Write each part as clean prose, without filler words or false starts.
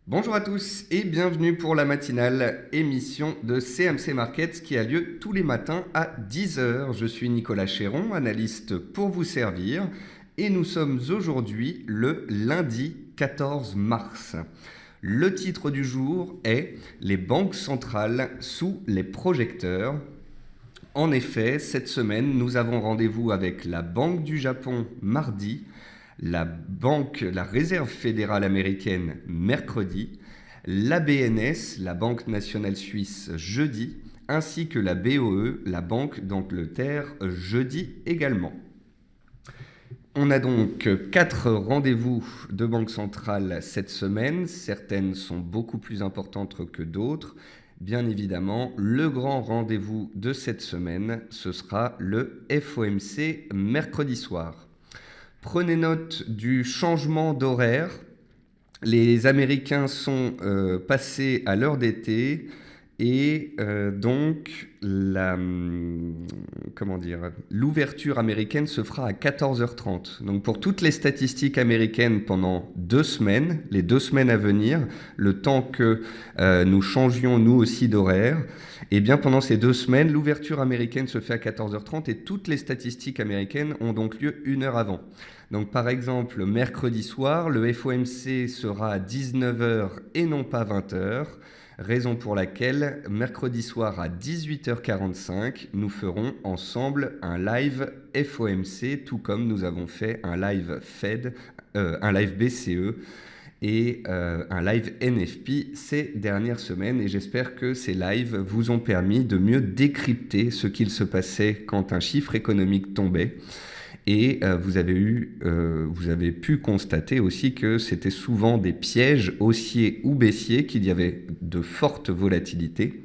Bonjour à tous et bienvenue pour la matinale émission de CMC Markets qui a lieu tous les matins à 10 heures. Je suis Nicolas Chéron, analyste pour vous servir et nous sommes aujourd'hui le lundi 14 mars. Le titre du jour est Les banques centrales sous les projecteurs. En effet, cette semaine, nous avons rendez-vous avec la Banque du Japon mardi, la Réserve fédérale américaine mercredi, la BNS, la Banque nationale suisse jeudi, ainsi que la BOE, la Banque d'Angleterre jeudi également. On a donc 4 rendez-vous de banque centrale cette semaine. Certaines sont beaucoup plus importantes que d'autres. Bien évidemment, le grand rendez-vous de cette semaine, ce sera le FOMC mercredi soir. Prenez note du changement d'horaire. Les Américains sont passés à l'heure d'été et donc l'ouverture américaine se fera à 14h30. Donc pour toutes les statistiques américaines pendant 2 semaines, les 2 semaines à venir, le temps que nous changions nous aussi d'horaire, et bien pendant ces 2 semaines, l'ouverture américaine se fait à 14h30 et toutes les statistiques américaines ont donc lieu 1 heure avant. Donc par exemple, mercredi soir, le FOMC sera à 19h et non pas 20h, raison pour laquelle mercredi soir à 18h45, nous ferons ensemble un live FOMC, tout comme nous avons fait un live Fed, un live BCE et un live NFP ces dernières semaines. Et j'espère que ces lives vous ont permis de mieux décrypter ce qu'il se passait quand un chiffre économique tombait. Et vous avez pu constater aussi que c'était souvent des pièges haussiers ou baissiers, qu'il y avait de fortes volatilités.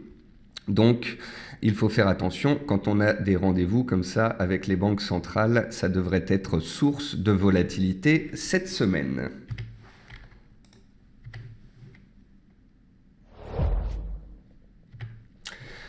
Donc, il faut faire attention quand on a des rendez-vous comme ça avec les banques centrales. Ça devrait être source de volatilité cette semaine.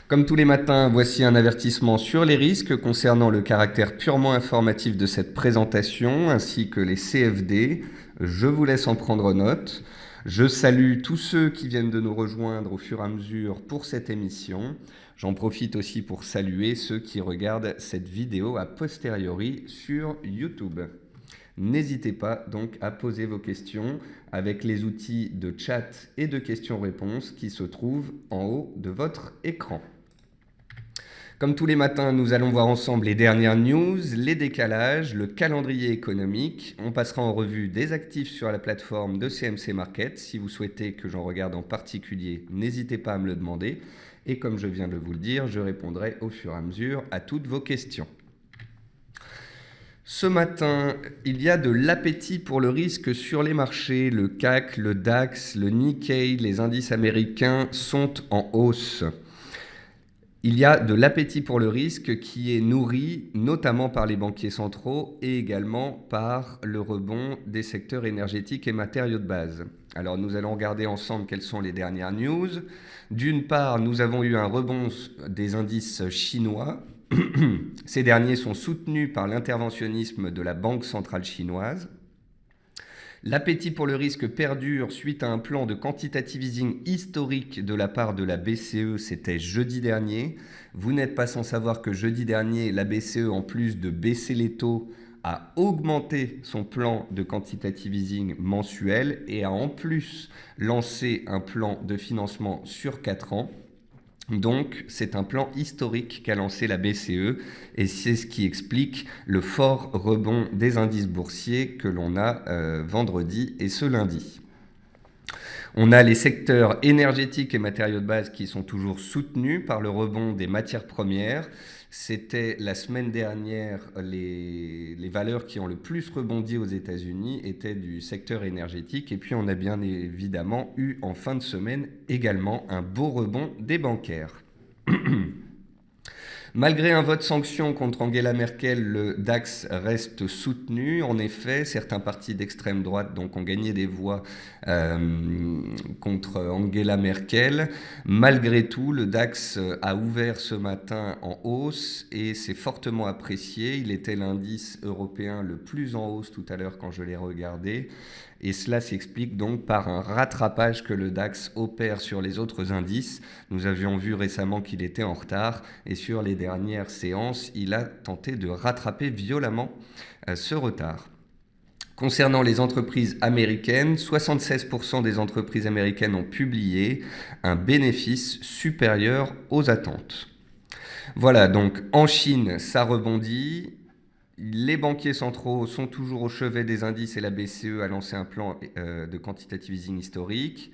Comme tous les matins, voici un avertissement sur les risques concernant le caractère purement informatif de cette présentation, ainsi que les CFD. Je vous laisse en prendre note. Je salue tous ceux qui viennent de nous rejoindre au fur et à mesure pour cette émission. J'en profite aussi pour saluer ceux qui regardent cette vidéo a posteriori sur YouTube. N'hésitez pas donc à poser vos questions avec les outils de chat et de questions-réponses qui se trouvent en haut de votre écran. Comme tous les matins, nous allons voir ensemble les dernières news, les décalages, le calendrier économique. On passera en revue des actifs sur la plateforme de CMC Market. Si vous souhaitez que j'en regarde en particulier, n'hésitez pas à me le demander. Et comme je viens de vous le dire, je répondrai au fur et à mesure à toutes vos questions. Ce matin, il y a de l'appétit pour le risque sur les marchés. Le CAC, le DAX, le Nikkei, les indices américains sont en hausse. Il y a de l'appétit pour le risque qui est nourri notamment par les banquiers centraux et également par le rebond des secteurs énergétiques et matériaux de base. Alors nous allons regarder ensemble quelles sont les dernières news. D'une part, nous avons eu un rebond des indices chinois. Ces derniers sont soutenus par l'interventionnisme de la Banque centrale chinoise. L'appétit pour le risque perdure suite à un plan de quantitative easing historique de la part de la BCE, c'était jeudi dernier. Vous n'êtes pas sans savoir que jeudi dernier, la BCE, en plus de baisser les taux, a augmenté son plan de quantitative easing mensuel et a en plus lancé un plan de financement sur 4 ans. Donc, c'est un plan historique qu'a lancé la BCE et c'est ce qui explique le fort rebond des indices boursiers que l'on a vendredi et ce lundi. On a les secteurs énergétiques et matériaux de base qui sont toujours soutenus par le rebond des matières premières. C'était la semaine dernière, les valeurs qui ont le plus rebondi aux États-Unis étaient du secteur énergétique. Et puis on a bien évidemment eu en fin de semaine également un beau rebond des bancaires. Malgré un vote sanction contre Angela Merkel, le DAX reste soutenu. En effet, certains partis d'extrême droite donc, ont gagné des voix contre Angela Merkel. Malgré tout, le DAX a ouvert ce matin en hausse et s'est fortement apprécié. Il était l'indice européen le plus en hausse tout à l'heure quand je l'ai regardé. Et cela s'explique donc par un rattrapage que le DAX opère sur les autres indices. Nous avions vu récemment qu'il était en retard et sur les dernières séances, il a tenté de rattraper violemment ce retard. Concernant les entreprises américaines, 76% des entreprises américaines ont publié un bénéfice supérieur aux attentes. Voilà, donc en Chine, ça rebondit. Les banquiers centraux sont toujours au chevet des indices et la BCE a lancé un plan de quantitative easing historique.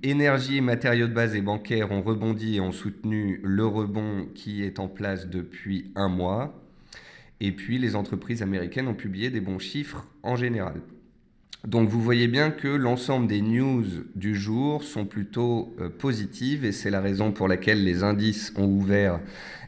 Énergie, matériaux de base et bancaires ont rebondi et ont soutenu le rebond qui est en place depuis un mois. Et puis les entreprises américaines ont publié des bons chiffres en général. Donc vous voyez bien que l'ensemble des news du jour sont plutôt positives et c'est la raison pour laquelle les indices ont ouvert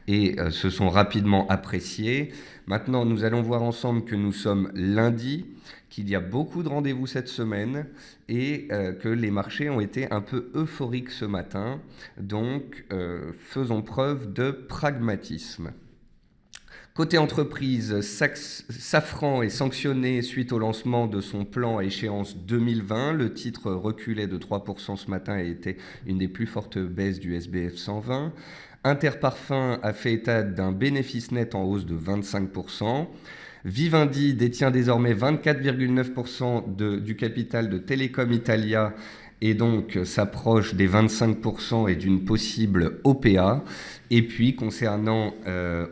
et se sont rapidement appréciés. Maintenant, nous allons voir ensemble que nous sommes lundi, qu'il y a beaucoup de rendez-vous cette semaine et que les marchés ont été un peu euphoriques ce matin. Donc faisons preuve de pragmatisme. Côté entreprise, Safran est sanctionné suite au lancement de son plan à échéance 2020. Le titre reculait de 3% ce matin et était une des plus fortes baisses du SBF 120. Interparfums a fait état d'un bénéfice net en hausse de 25%. Vivendi détient désormais 24,9% du capital de Telecom Italia et donc s'approche des 25% et d'une possible OPA. Et puis, concernant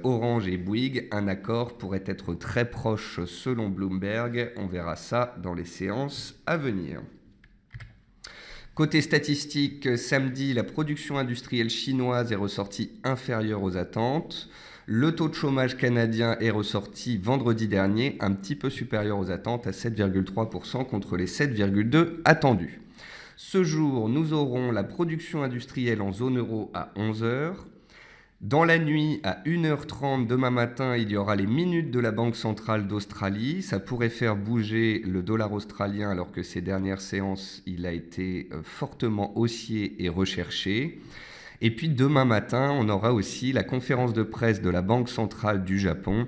Orange et Bouygues, un accord pourrait être très proche selon Bloomberg. On verra ça dans les séances à venir. Côté statistique, samedi, la production industrielle chinoise est ressortie inférieure aux attentes. Le taux de chômage canadien est ressorti vendredi dernier, un petit peu supérieur aux attentes, à 7,3% contre les 7,2% attendus. Ce jour, nous aurons la production industrielle en zone euro à 11h. Dans la nuit, à 1h30 demain matin, il y aura les minutes de la Banque centrale d'Australie. Ça pourrait faire bouger le dollar australien alors que ces dernières séances, il a été fortement haussier et recherché. Et puis demain matin, on aura aussi la conférence de presse de la Banque centrale du Japon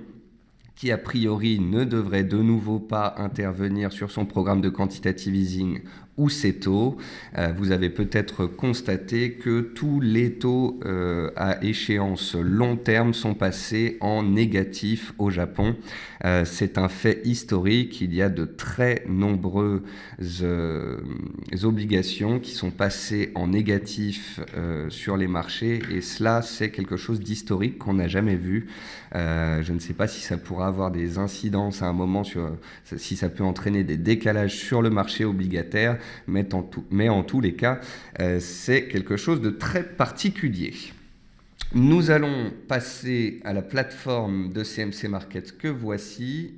qui a priori ne devrait de nouveau pas intervenir sur son programme de quantitative easing ou ses taux. Vous avez peut-être constaté que tous les taux à échéance long terme sont passés en négatif au Japon. C'est un fait historique. Il y a de très nombreuses obligations qui sont passées en négatif sur les marchés et cela, c'est quelque chose d'historique qu'on n'a jamais vu. Je ne sais pas si ça pourra avoir des incidences à un moment, si ça peut entraîner des décalages sur le marché obligataire, mais en tous les cas, c'est quelque chose de très particulier. Nous allons passer à la plateforme de CMC Markets que voici.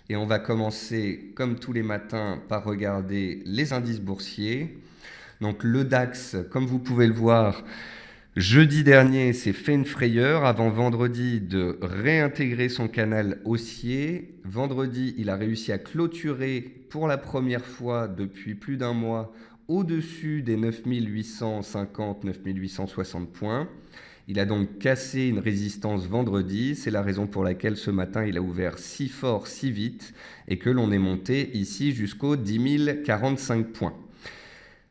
Et on va commencer, comme tous les matins, par regarder les indices boursiers. Donc le DAX, comme vous pouvez le voir, jeudi dernier, s'est fait une frayeur avant vendredi de réintégrer son canal haussier. Vendredi, il a réussi à clôturer pour la première fois depuis plus d'un mois au-dessus des 9850, 9860 points. Il a donc cassé une résistance vendredi. C'est la raison pour laquelle ce matin, il a ouvert si fort, si vite et que l'on est monté ici jusqu'aux 10 045 points.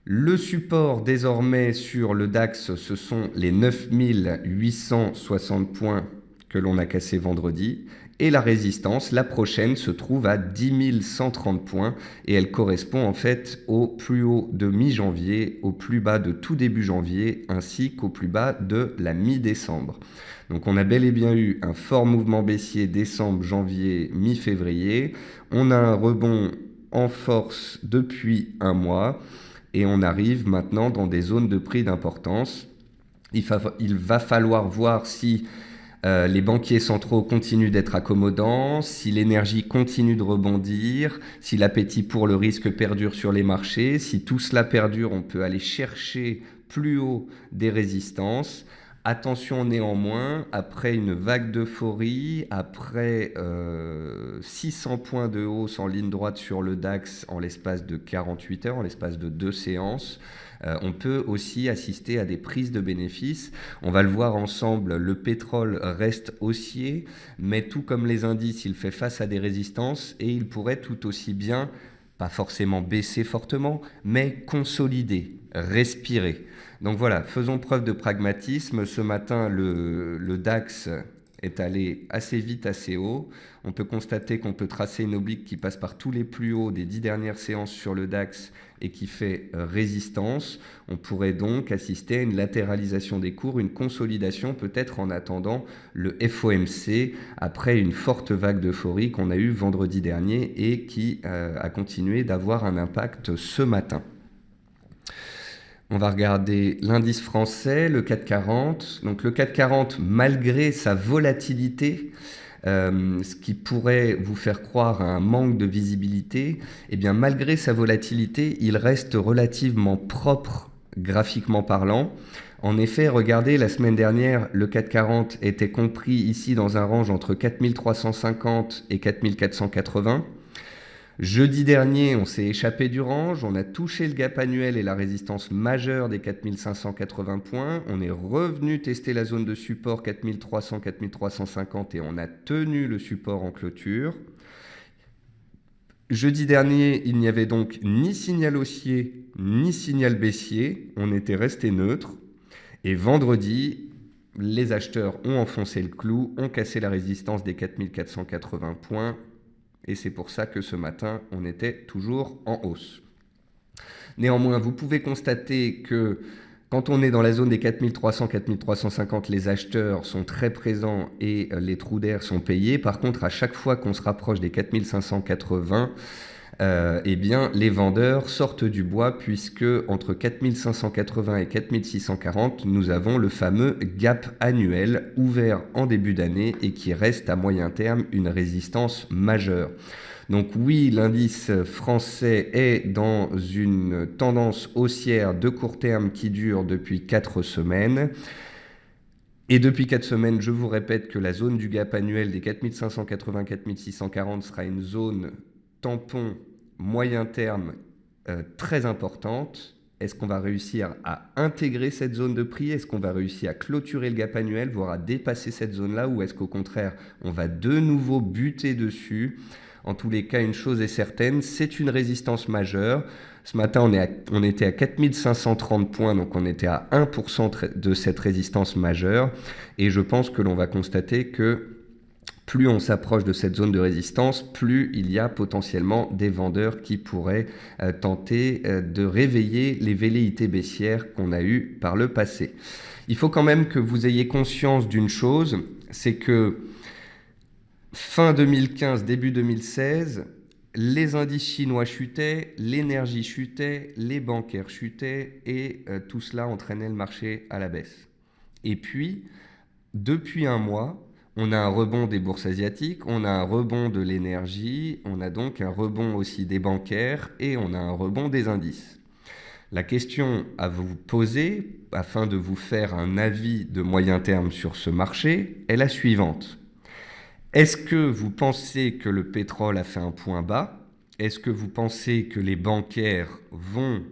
Le support désormais sur le DAX, ce sont les 9860 points que l'on a cassés vendredi. Et la résistance, la prochaine, se trouve à 10 130 points et elle correspond en fait au plus haut de mi-janvier, au plus bas de tout début janvier, ainsi qu'au plus bas de la mi-décembre. Donc on a bel et bien eu un fort mouvement baissier décembre, janvier, mi-février. On a un rebond en force depuis un mois. Et on arrive maintenant dans des zones de prix d'importance. Il va falloir voir si les banquiers centraux continuent d'être accommodants, si l'énergie continue de rebondir, si l'appétit pour le risque perdure sur les marchés. Si tout cela perdure, on peut aller chercher plus haut des résistances. Attention néanmoins, après une vague d'euphorie, après 600 points de hausse en ligne droite sur le DAX en l'espace de 48 heures, en l'espace de 2 séances, on peut aussi assister à des prises de bénéfices. On va le voir ensemble, le pétrole reste haussier, mais tout comme les indices, il fait face à des résistances et il pourrait tout aussi bien pas forcément baisser fortement, mais consolider, respirer. Donc voilà, faisons preuve de pragmatisme. Ce matin, le DAX est allé assez vite, assez haut. On peut constater qu'on peut tracer une oblique qui passe par tous les plus hauts des 10 dernières séances sur le DAX et qui fait résistance. On pourrait donc assister à une latéralisation des cours, une consolidation peut-être en attendant le FOMC après une forte vague d'euphorie qu'on a eue vendredi dernier et qui a continué d'avoir un impact ce matin. On va regarder l'indice français, le CAC 40. Donc le CAC 40, malgré sa volatilité, ce qui pourrait vous faire croire à un manque de visibilité, eh bien malgré sa volatilité, il reste relativement propre graphiquement parlant. En effet, regardez, la semaine dernière, le CAC 40 était compris ici dans un range entre 4350 et 4480. Jeudi dernier, on s'est échappé du range, on a touché le gap annuel et la résistance majeure des 4580 points, on est revenu tester la zone de support 4300-4350 et on a tenu le support en clôture. Jeudi dernier, il n'y avait donc ni signal haussier, ni signal baissier, on était resté neutre. Et vendredi, les acheteurs ont enfoncé le clou, ont cassé la résistance des 4480 points, et c'est pour ça que ce matin, on était toujours en hausse. Néanmoins, vous pouvez constater que quand on est dans la zone des 4300-4350, les acheteurs sont très présents et les trous d'air sont payés. Par contre, à chaque fois qu'on se rapproche des 4580, eh bien, les vendeurs sortent du bois puisque entre 4580 et 4640, nous avons le fameux gap annuel ouvert en début d'année et qui reste à moyen terme une résistance majeure. Donc oui, l'indice français est dans une tendance haussière de court terme qui dure depuis 4 semaines. Et depuis 4 semaines, je vous répète que la zone du gap annuel des 4580-4640 sera une zone tampon moyen terme très importante. Est-ce qu'on va réussir à intégrer cette zone de prix? Est-ce qu'on va réussir à clôturer le gap annuel, voire à dépasser cette zone-là? Ou est-ce qu'au contraire, on va de nouveau buter dessus? En tous les cas, une chose est certaine, c'est une résistance majeure. Ce matin, on était à 4530 points, donc on était à 1% de cette résistance majeure. Et je pense que l'on va constater que plus on s'approche de cette zone de résistance, plus il y a potentiellement des vendeurs qui pourraient tenter de réveiller les velléités baissières qu'on a eues par le passé. Il faut quand même que vous ayez conscience d'une chose, c'est que fin 2015, début 2016, les indices chinois chutaient, l'énergie chutait, les bancaires chutaient et tout cela entraînait le marché à la baisse. Et puis, depuis un mois, on a un rebond des bourses asiatiques, on a un rebond de l'énergie, on a donc un rebond aussi des bancaires et on a un rebond des indices. La question à vous poser, afin de vous faire un avis de moyen terme sur ce marché, est la suivante. Est-ce que vous pensez que le pétrole a fait un point bas? Est-ce que vous pensez que les bancaires vont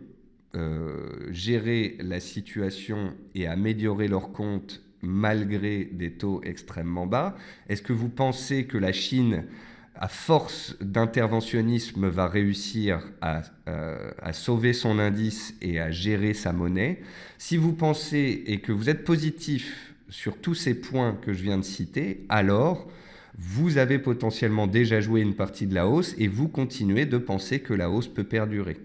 gérer la situation et améliorer leurs comptes malgré des taux extrêmement bas? Est-ce que vous pensez que la Chine, à force d'interventionnisme, va réussir à sauver son indice et à gérer sa monnaie? Si vous pensez et que vous êtes positif sur tous ces points que je viens de citer, alors vous avez potentiellement déjà joué une partie de la hausse et vous continuez de penser que la hausse peut perdurer.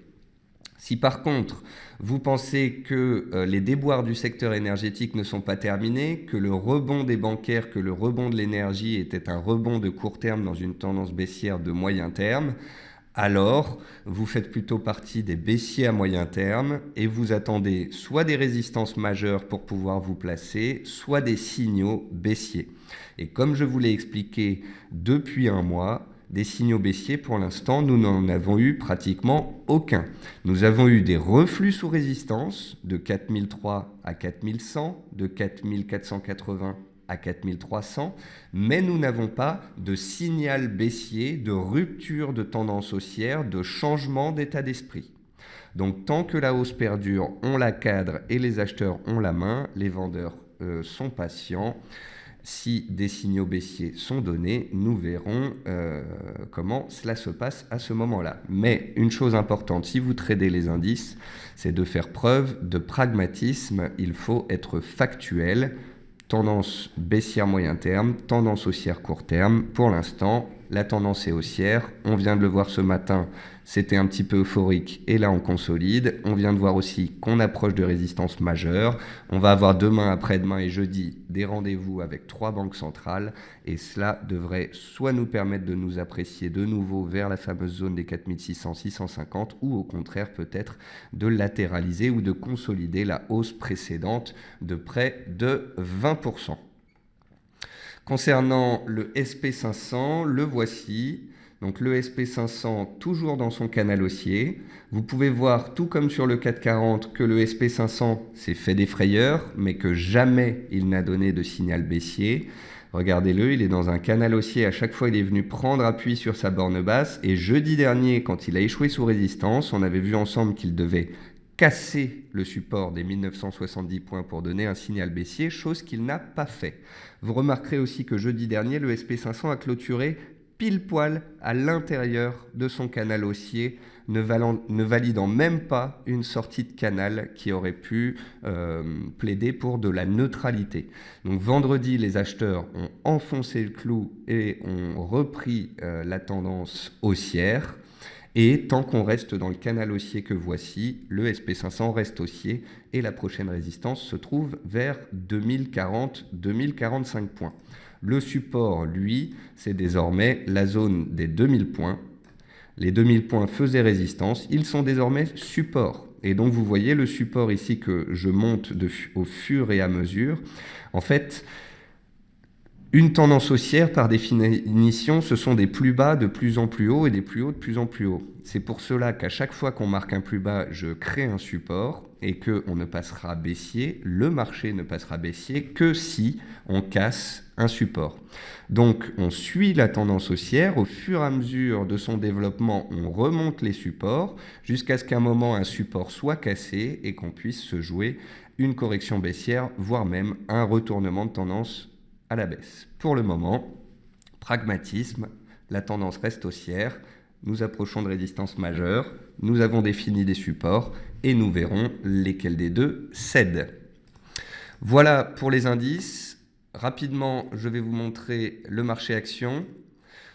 Si par contre, vous pensez que les déboires du secteur énergétique ne sont pas terminés, que le rebond des bancaires, que le rebond de l'énergie était un rebond de court terme dans une tendance baissière de moyen terme, alors vous faites plutôt partie des baissiers à moyen terme et vous attendez soit des résistances majeures pour pouvoir vous placer, soit des signaux baissiers. Et comme je vous l'ai expliqué depuis un mois, des signaux baissiers, pour l'instant, nous n'en avons eu pratiquement aucun. Nous avons eu des reflux sous résistance de 4003 à 4100, de 4480 à 4300, mais nous n'avons pas de signal baissier, de rupture de tendance haussière, de changement d'état d'esprit. Donc tant que la hausse perdure, on la cadre et les acheteurs ont la main, les vendeurs sont patients. Si des signaux baissiers sont donnés, nous verrons comment cela se passe à ce moment-là. Mais une chose importante, si vous tradez les indices, c'est de faire preuve de pragmatisme. Il faut être factuel. Tendance baissière moyen terme, tendance haussière court terme. Pour l'instant, la tendance est haussière. On vient de le voir ce matin, c'était un petit peu euphorique et là on consolide. On vient de voir aussi qu'on approche de résistance majeure. On va avoir demain, après-demain et jeudi des rendez-vous avec 3 banques centrales et cela devrait soit nous permettre de nous apprécier de nouveau vers la fameuse zone des 4600-650 ou au contraire peut-être de latéraliser ou de consolider la hausse précédente de près de 20%. Concernant le SP500, le voici. Donc le SP500 toujours dans son canal haussier. Vous pouvez voir, tout comme sur le 440, que le SP500 s'est fait des frayeurs, mais que jamais il n'a donné de signal baissier. Regardez-le, il est dans un canal haussier. À chaque fois, il est venu prendre appui sur sa borne basse. Et jeudi dernier, quand il a échoué sous résistance, on avait vu ensemble qu'il devait casser le support des 1970 points pour donner un signal baissier, chose qu'il n'a pas fait. Vous remarquerez aussi que jeudi dernier, le SP500 a clôturé pile poil à l'intérieur de son canal haussier, ne validant même pas une sortie de canal qui aurait pu plaider pour de la neutralité. Donc vendredi, les acheteurs ont enfoncé le clou et ont repris la tendance haussière. Et tant qu'on reste dans le canal haussier que voici, le SP500 reste haussier et la prochaine résistance se trouve vers 2040-2045 points. Le support, lui, c'est désormais la zone des 2000 points. Les 2000 points faisaient résistance, ils sont désormais support. Et donc vous voyez le support ici que je monte au fur et à mesure. En fait, une tendance haussière, par définition, ce sont des plus bas de plus en plus haut et des plus hauts de plus en plus haut. C'est pour cela qu'à chaque fois qu'on marque un plus bas, je crée un support et qu'on ne passera baissier, le marché ne passera baissier que si on casse un support. Donc on suit la tendance haussière, au fur et à mesure de son développement, on remonte les supports jusqu'à ce qu'à un moment un support soit cassé et qu'on puisse se jouer une correction baissière, voire même un retournement de tendance à la baisse. Pour le moment, pragmatisme, la tendance reste haussière, nous approchons de résistance majeure, nous avons défini des supports et nous verrons lesquels des deux cèdent. Voilà pour les indices. Rapidement, je vais vous montrer le marché action.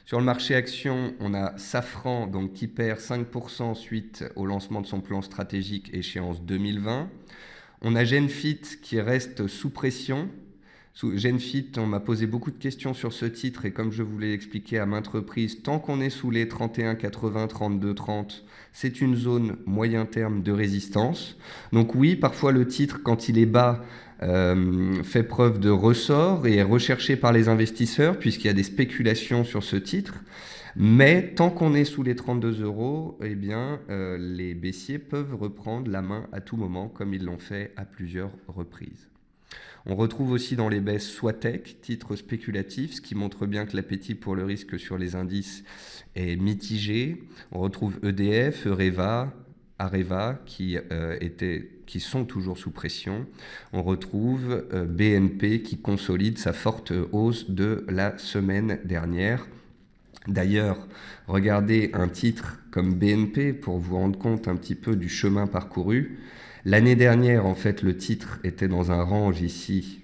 Sur le marché action, on a Safran donc, qui perd 5% suite au lancement de son plan stratégique échéance 2020. On a Genfit qui reste sous pression. Genfit, on m'a posé beaucoup de questions sur ce titre et comme je vous l'ai expliqué à maintes reprises, tant qu'on est sous les 31,80, 32,30, c'est une zone moyen terme de résistance. Donc oui, parfois le titre, quand il est bas, fait preuve de ressort et est recherché par les investisseurs puisqu'il y a des spéculations sur ce titre. Mais tant qu'on est sous les 32 €, eh bien, les baissiers peuvent reprendre la main à tout moment comme ils l'ont fait à plusieurs reprises. On retrouve aussi dans les baisses Soitec, titre spéculatif, ce qui montre bien que l'appétit pour le risque sur les indices est mitigé. On retrouve EDF, Areva, qui sont toujours sous pression. On retrouve BNP qui consolide sa forte hausse de la semaine dernière. D'ailleurs, regardez un titre comme BNP pour vous rendre compte un petit peu du chemin parcouru. L'année dernière, en fait, le titre était dans un range ici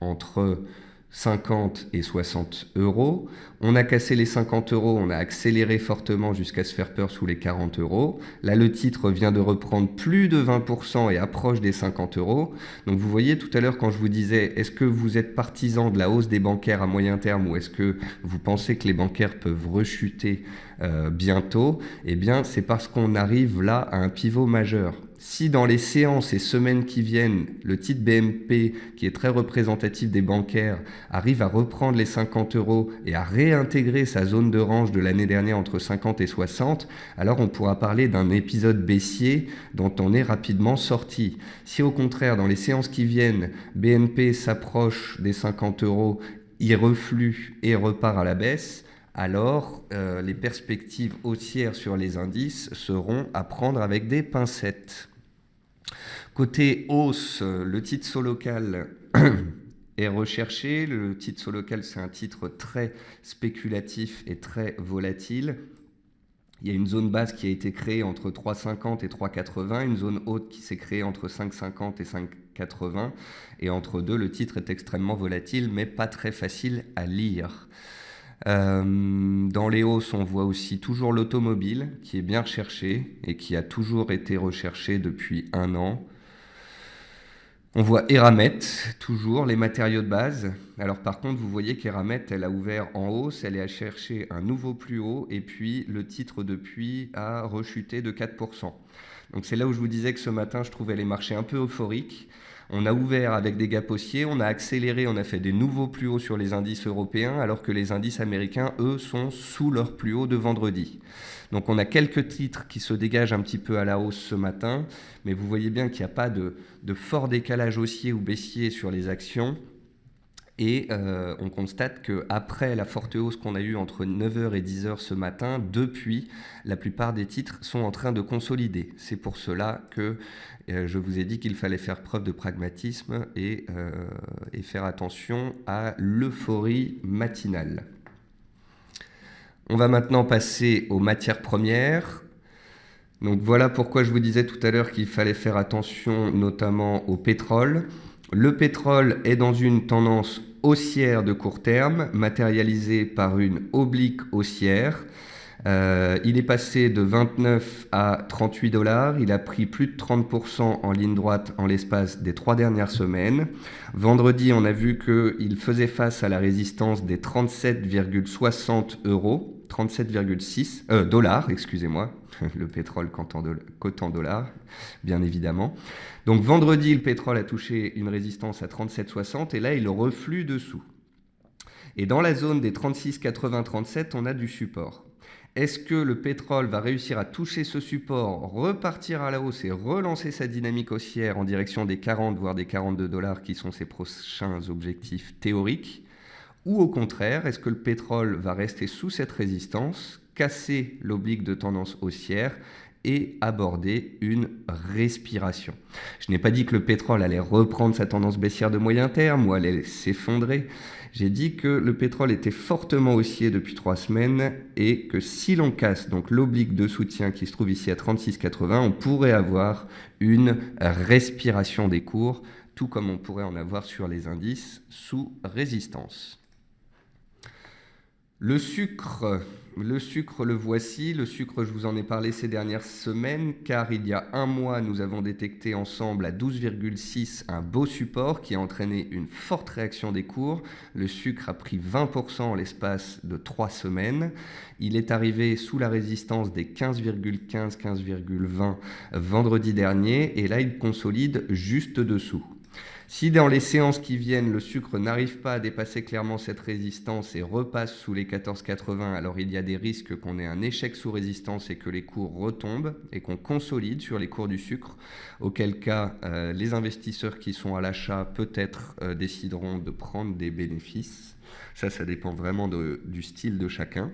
entre 50 et 60 €. On a cassé les 50 €, on a accéléré fortement jusqu'à se faire peur sous les 40 €. Là, le titre vient de reprendre plus de 20% et approche des 50 €. Donc vous voyez tout à l'heure quand je vous disais, est-ce que vous êtes partisan de la hausse des bancaires à moyen terme ou est-ce que vous pensez que les bancaires peuvent rechuter bientôt? Eh bien, c'est parce qu'on arrive là à un pivot majeur. Si dans les séances et semaines qui viennent, le titre BNP, qui est très représentatif des bancaires, arrive à reprendre les 50 € et à réintégrer sa zone de range de l'année dernière entre 50 et 60, alors on pourra parler d'un épisode baissier dont on est rapidement sorti. Si au contraire, dans les séances qui viennent, BNP s'approche des 50 €, il reflue et repart à la baisse, alors les perspectives haussières sur les indices seront à prendre avec des pincettes. Côté hausse, le titre Solocal est recherché. Le titre sur lequel c'est un titre très spéculatif et très volatile. Il y a une zone basse qui a été créée entre 3,50 et 3,80, une zone haute qui s'est créée entre 5,50 et 5,80. Et entre deux, le titre est extrêmement volatile, mais pas très facile à lire. Dans les hausses, on voit aussi toujours l'automobile, qui est bien recherché et qui a toujours été recherché depuis 1 an. On voit Eramet, toujours, les matériaux de base. Alors par contre, vous voyez qu'Eramet, elle a ouvert en hausse, elle a cherché un nouveau plus haut, et puis le titre depuis a rechuté de 4%. Donc c'est là où je vous disais que ce matin, je trouvais les marchés un peu euphoriques. On a ouvert avec des gaps haussiers, on a accéléré, on a fait des nouveaux plus hauts sur les indices européens, alors que les indices américains, eux, sont sous leur plus haut de vendredi. Donc on a quelques titres qui se dégagent un petit peu à la hausse ce matin, mais vous voyez bien qu'il n'y a pas de fort décalage haussier ou baissier sur les actions. Et on constate qu'après la forte hausse qu'on a eue entre 9h et 10h ce matin, depuis, la plupart des titres sont en train de consolider. C'est pour cela que je vous ai dit qu'il fallait faire preuve de pragmatisme et faire attention à l'euphorie matinale. On va maintenant passer aux matières premières. Donc voilà pourquoi je vous disais tout à l'heure qu'il fallait faire attention notamment au pétrole. Le pétrole est dans une tendance haussière de court terme, matérialisée par une oblique haussière. Il est passé de 29 à 38 $. Il a pris plus de 30% en ligne droite en l'espace des 3 dernières semaines. Vendredi, on a vu qu'il faisait face à la résistance des 37,60 €. 37,6 dollars, excusez-moi, le pétrole cotant dollars, bien évidemment. Donc vendredi, le pétrole a touché une résistance à 37,60 et là, il reflue dessous. Et dans la zone des 36,80-37, on a du support. Est-ce que le pétrole va réussir à toucher ce support, repartir à la hausse et relancer sa dynamique haussière en direction des 40, voire des 42 $ qui sont ses prochains objectifs théoriques? Ou au contraire, est-ce que le pétrole va rester sous cette résistance, casser l'oblique de tendance haussière et aborder une respiration? Je n'ai pas dit que le pétrole allait reprendre sa tendance baissière de moyen terme ou allait s'effondrer. J'ai dit que le pétrole était fortement haussier depuis 3 semaines et que si l'on casse donc l'oblique de soutien qui se trouve ici à 36,80, on pourrait avoir une respiration des cours, tout comme on pourrait en avoir sur les indices sous résistance. Le sucre, le voici. Le sucre, je vous en ai parlé ces dernières semaines, car il y a 1 mois, nous avons détecté ensemble à 12,6 un beau support qui a entraîné une forte réaction des cours. Le sucre a pris 20% en l'espace de 3 semaines. Il est arrivé sous la résistance des 15,15, 15,20 vendredi dernier, et là, il consolide juste dessous. Si dans les séances qui viennent, le sucre n'arrive pas à dépasser clairement cette résistance et repasse sous les 14,80, alors il y a des risques qu'on ait un échec sous résistance et que les cours retombent et qu'on consolide sur les cours du sucre, auquel cas les investisseurs qui sont à l'achat peut-être décideront de prendre des bénéfices. Ça dépend vraiment du style de chacun.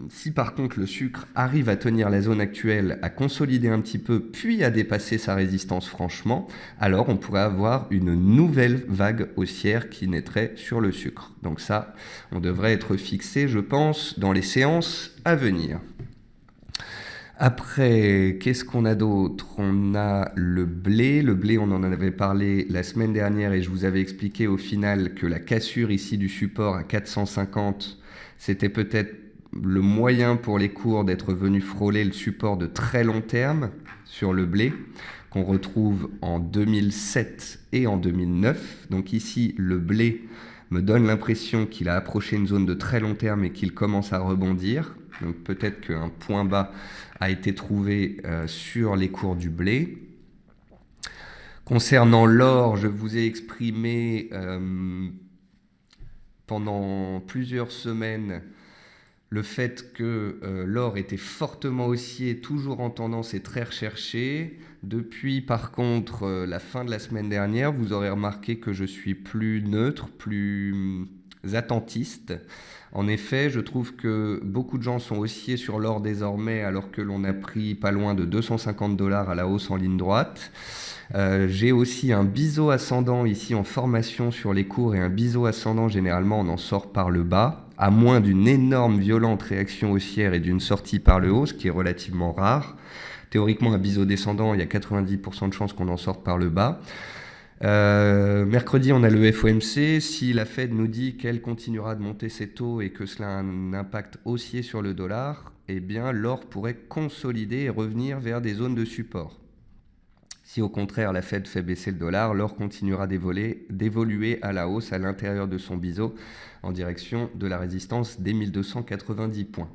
Si par contre le sucre arrive à tenir la zone actuelle, à consolider un petit peu, puis à dépasser sa résistance franchement, alors on pourrait avoir une nouvelle vague haussière qui naîtrait sur le sucre. Donc ça, on devrait être fixé, je pense, dans les séances à venir. Après, qu'est-ce qu'on a d'autre? On a le blé. Le blé, on en avait parlé la semaine dernière et je vous avais expliqué au final que la cassure ici du support à 450, c'était peut-être le moyen pour les cours d'être venus frôler le support de très long terme sur le blé, qu'on retrouve en 2007 et en 2009. Donc ici, le blé me donne l'impression qu'il a approché une zone de très long terme et qu'il commence à rebondir. Donc peut-être qu'un point bas a été trouvé sur les cours du blé. Concernant l'or, je vous ai exprimé pendant plusieurs semaines le fait que l'or était fortement haussier, toujours en tendance et très recherché. Depuis, par contre, la fin de la semaine dernière, vous aurez remarqué que je suis plus neutre, plus attentistes. En effet, je trouve que beaucoup de gens sont haussiers sur l'or désormais, alors que l'on a pris pas loin de 250 $ à la hausse en ligne droite. J'ai aussi un biseau ascendant ici en formation sur les cours, et un biseau ascendant, généralement, on en sort par le bas, à moins d'une énorme violente réaction haussière et d'une sortie par le haut, ce qui est relativement rare. Théoriquement, un biseau descendant, il y a 90% de chances qu'on en sorte par le bas. Mercredi, on a le FOMC. Si la Fed nous dit qu'elle continuera de monter ses taux et que cela a un impact haussier sur le dollar, eh bien, l'or pourrait consolider et revenir vers des zones de support. Si au contraire la Fed fait baisser le dollar, l'or continuera d'évoluer à la hausse à l'intérieur de son biseau en direction de la résistance des 1290 points.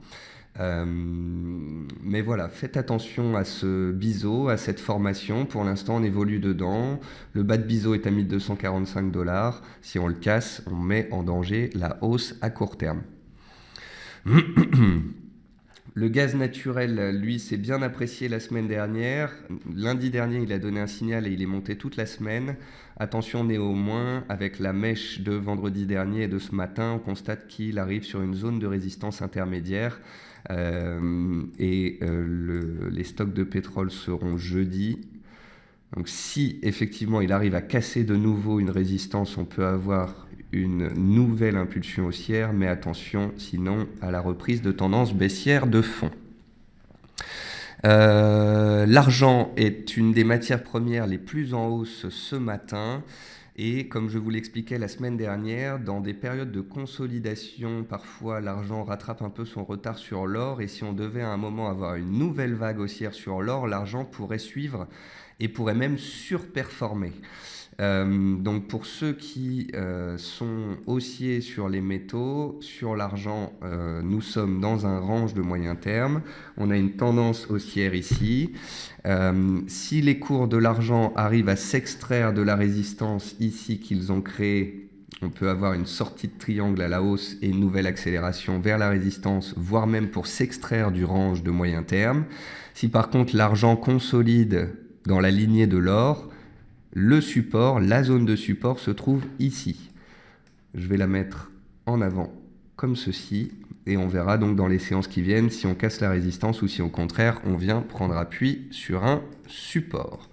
Mais voilà, faites attention à ce biseau, à cette formation. Pour l'instant, on évolue dedans. Le bas de biseau est à 1245 $. Si on le casse, on met en danger la hausse à court terme. Le gaz naturel, lui, s'est bien apprécié la semaine dernière. Lundi dernier, il a donné un signal et il est monté toute la semaine. Attention néanmoins, avec la mèche de vendredi dernier et de ce matin, on constate qu'il arrive sur une zone de résistance intermédiaire. Les stocks de pétrole seront jeudi. Donc si effectivement il arrive à casser de nouveau une résistance, on peut avoir une nouvelle impulsion haussière, mais attention sinon à la reprise de tendance baissière de fond. L'argent est une des matières premières les plus en hausse ce matin. Et comme je vous l'expliquais la semaine dernière, dans des périodes de consolidation, parfois l'argent rattrape un peu son retard sur l'or. Et si on devait à un moment avoir une nouvelle vague haussière sur l'or, l'argent pourrait suivre et pourrait même surperformer. Donc pour ceux qui sont haussiers sur les métaux, sur l'argent, nous sommes dans un range de moyen terme. On a une tendance haussière ici. Si les cours de l'argent arrivent à s'extraire de la résistance ici qu'ils ont créée, on peut avoir une sortie de triangle à la hausse et une nouvelle accélération vers la résistance, voire même pour s'extraire du range de moyen terme. Si par contre l'argent consolide dans la lignée de l'or, le support, la zone de support se trouve ici. Je vais la mettre en avant comme ceci et on verra donc dans les séances qui viennent si on casse la résistance ou si au contraire on vient prendre appui sur un support.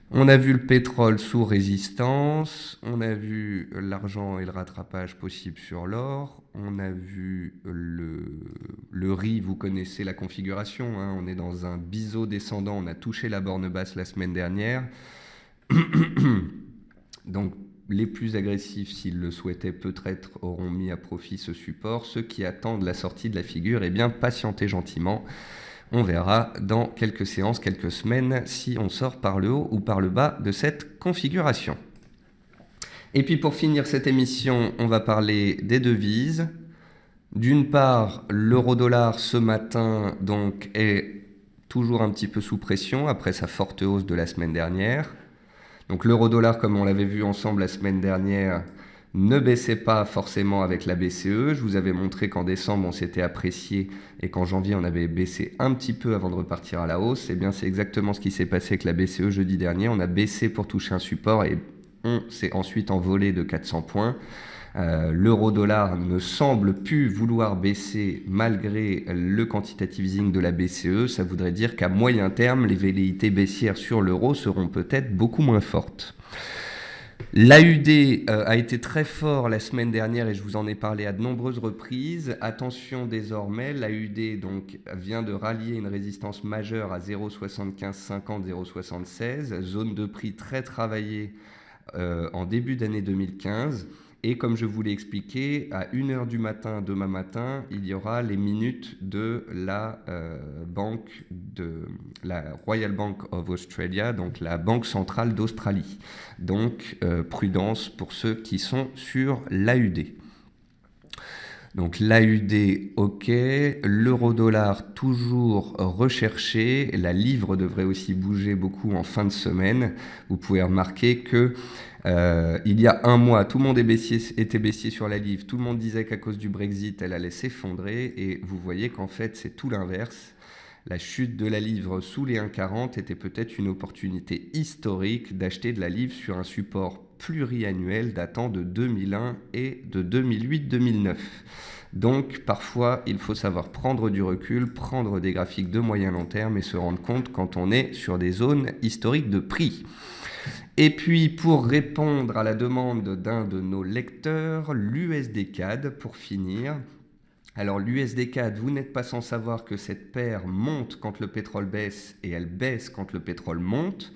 On a vu le pétrole sous résistance, on a vu l'argent et le rattrapage possible sur l'or, on a vu le riz, vous connaissez la configuration, hein, on est dans un biseau descendant, on a touché la borne basse la semaine dernière. Donc les plus agressifs, s'ils le souhaitaient, peut-être auront mis à profit ce support. Ceux qui attendent la sortie de la figure, eh bien patientez gentiment. On verra dans quelques séances, quelques semaines, si on sort par le haut ou par le bas de cette configuration. Et puis pour finir cette émission, on va parler des devises. D'une part, l'euro-dollar ce matin donc, est toujours un petit peu sous pression après sa forte hausse de la semaine dernière. Donc l'euro-dollar, comme on l'avait vu ensemble la semaine dernière, ne baissait pas forcément avec la BCE. Je vous avais montré qu'en décembre, on s'était apprécié et qu'en janvier, on avait baissé un petit peu avant de repartir à la hausse. Eh bien, c'est exactement ce qui s'est passé avec la BCE jeudi dernier. On a baissé pour toucher un support et on s'est ensuite envolé de 400 points. L'euro-dollar ne semble plus vouloir baisser malgré le quantitative easing de la BCE. Ça voudrait dire qu'à moyen terme, les velléités baissières sur l'euro seront peut-être beaucoup moins fortes. L'AUD a été très fort la semaine dernière et je vous en ai parlé à de nombreuses reprises. Attention désormais, l'AUD donc vient de rallier une résistance majeure à 0,7550, 0,76, zone de prix très travaillée en début d'année 2015. Et comme je vous l'ai expliqué, à 1h du matin, demain matin, il y aura les minutes de la Royal Bank of Australia, donc la Banque centrale d'Australie. Donc prudence pour ceux qui sont sur l'AUD. Donc l'AUD, ok, l'euro-dollar toujours recherché, la livre devrait aussi bouger beaucoup en fin de semaine. Vous pouvez remarquer que il y a un mois, tout le monde était baissier sur la livre, tout le monde disait qu'à cause du Brexit, elle allait s'effondrer et vous voyez qu'en fait c'est tout l'inverse. La chute de la livre sous les 1,40 était peut-être une opportunité historique d'acheter de la livre sur un support pluriannuel datant de 2001 et de 2008-2009. Donc parfois, il faut savoir prendre du recul, prendre des graphiques de moyen long terme et se rendre compte quand on est sur des zones historiques de prix. Et puis, pour répondre à la demande d'un de nos lecteurs, l'USD-CAD, pour finir. Alors, l'USD-CAD, vous n'êtes pas sans savoir que cette paire monte quand le pétrole baisse et elle baisse quand le pétrole monte.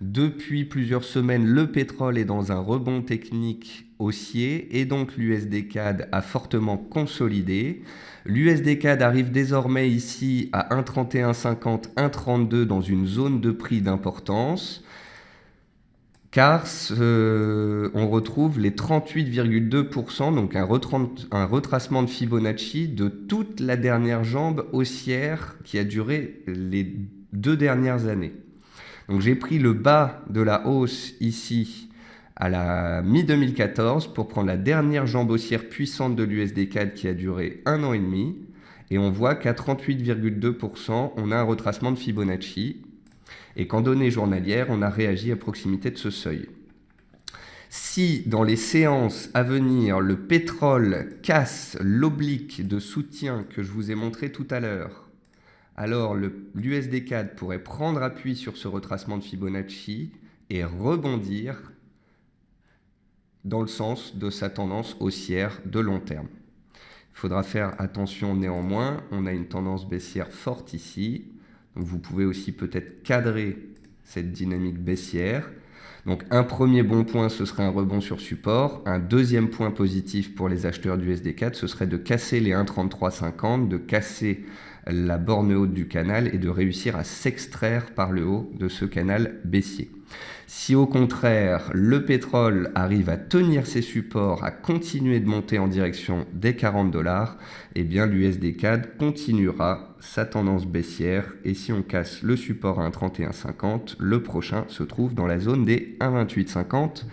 Depuis plusieurs semaines, le pétrole est dans un rebond technique haussier et donc l'USD-CAD a fortement consolidé. L'USD-CAD arrive désormais ici à 1,3150, 1,32 dans une zone de prix d'importance. Car on retrouve les 38,2%, donc un retracement de Fibonacci de toute la dernière jambe haussière qui a duré les 2 dernières années. Donc j'ai pris le bas de la hausse ici à la mi-2014 pour prendre la dernière jambe haussière puissante de l'USD-CAD qui a duré 1 an et demi. Et on voit qu'à 38,2%, on a un retracement de Fibonacci. Et qu'en données journalières, on a réagi à proximité de ce seuil. Si dans les séances à venir, le pétrole casse l'oblique de soutien que je vous ai montré tout à l'heure, alors l'USD-CAD pourrait prendre appui sur ce retracement de Fibonacci et rebondir dans le sens de sa tendance haussière de long terme. Il faudra faire attention néanmoins, on a une tendance baissière forte ici. Donc vous pouvez aussi peut-être cadrer cette dynamique baissière. Donc un premier bon point, ce serait un rebond sur support. Un deuxième point positif pour les acheteurs du SD4, ce serait de casser les 1,3350, de casser la borne haute du canal et de réussir à s'extraire par le haut de ce canal baissier. Si au contraire, le pétrole arrive à tenir ses supports, à continuer de monter en direction des $40, eh bien l'USD-CAD continuera sa tendance baissière. Et si on casse le support à 1,3150, le prochain se trouve dans la zone des 1,2850,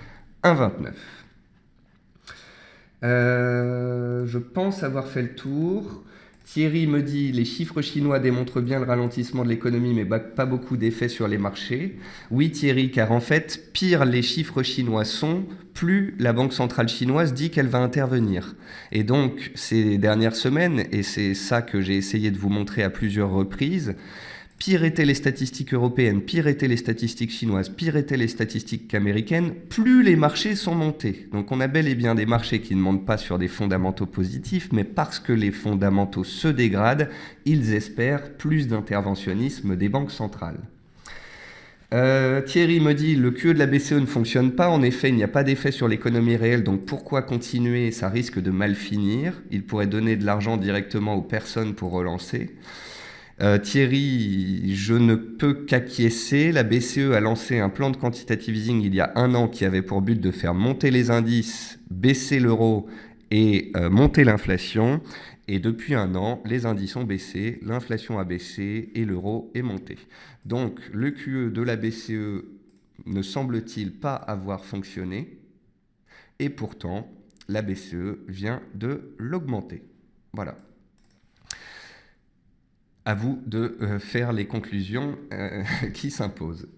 1,29. Je pense avoir fait le tour. Thierry me dit « Les chiffres chinois démontrent bien le ralentissement de l'économie, mais pas beaucoup d'effet sur les marchés. » Oui Thierry, car en fait, pire les chiffres chinois sont, plus la Banque centrale chinoise dit qu'elle va intervenir. Et donc, ces dernières semaines, et c'est ça que j'ai essayé de vous montrer à plusieurs reprises, pire étaient les statistiques européennes, pire étaient les statistiques chinoises, pire étaient les statistiques américaines, plus les marchés sont montés. Donc on a bel et bien des marchés qui ne montent pas sur des fondamentaux positifs, mais parce que les fondamentaux se dégradent, ils espèrent plus d'interventionnisme des banques centrales. Thierry me dit, le QE de la BCE ne fonctionne pas. En effet, il n'y a pas d'effet sur l'économie réelle, donc pourquoi continuer? Ça risque de mal finir. Il pourrait donner de l'argent directement aux personnes pour relancer. Thierry, je ne peux qu'acquiescer. La BCE a lancé un plan de quantitative easing il y a 1 an qui avait pour but de faire monter les indices, baisser l'euro et monter l'inflation. Et depuis 1 an, les indices ont baissé, l'inflation a baissé et l'euro est monté. Donc le QE de la BCE ne semble-t-il pas avoir fonctionné. Et pourtant, la BCE vient de l'augmenter. Voilà. À vous de faire les conclusions qui s'imposent.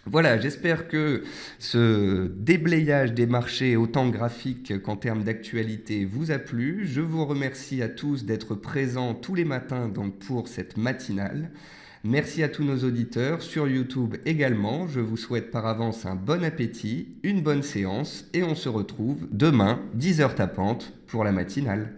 Voilà, j'espère que ce déblayage des marchés autant graphique qu'en termes d'actualité vous a plu. Je vous remercie à tous d'être présents tous les matins donc, pour cette matinale. Merci à tous nos auditeurs sur YouTube également. Je vous souhaite par avance un bon appétit, une bonne séance et on se retrouve demain, 10h tapante, pour la matinale.